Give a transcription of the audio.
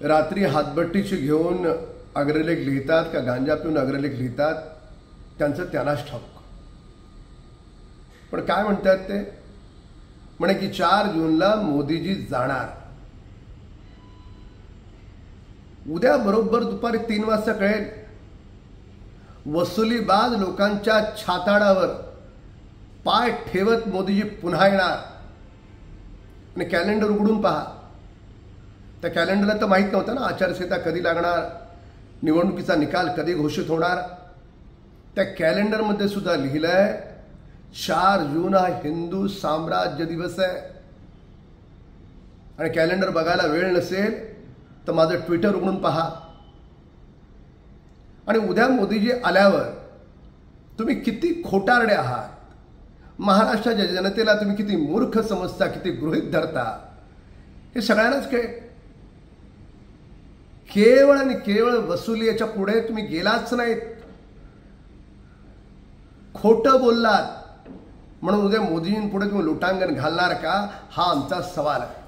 रात्री हातभट्टीची घेऊन अग्रलेख लिहितात का गांजा पिऊन अग्रलेख लिहितात त्यांचं त्यांनाच ठाऊक. पण काय म्हणतात ते म्हणे की 4 जूनला मोदीजी जाणार. उद्या बरोबर दुपारी 3 वाजता कळेल. वसुलीबाज लोकांच्या छाताडावर पाय ठेवत मोदीजी पुन्हा येणार. आणि कॅलेंडर उघडून पहा. त्या कॅलेंडरला तर माहीत नव्हतं ना आचारसंहिता कधी लागणार, निवडणुकीचा निकाल कधी घोषित होणार. त्या कॅलेंडरमध्ये सुद्धा लिहिलंय 4 जून हा हिंदू साम्राज्य दिवस आहे. आणि कॅलेंडर बघायला वेळ नसेल तर माझं ट्विटर उघडून पहा. आणि उद्या मोदीजी आल्यावर तुम्ही किती खोटारडे आहात, महाराष्ट्राच्या जनतेला तुम्ही किती मूर्ख समजता, किती गृहीत धरता, हे सगळ्यांनाच कळेल. केवळ आणि केवळ वसुली याच्या पुढे तुम्ही गेलाच नाहीत, खोटं बोललात म्हणून उद्या मोदीजींपुढे तुम्ही लोटांगण घालणार का, हा आमचा सवाल आहे.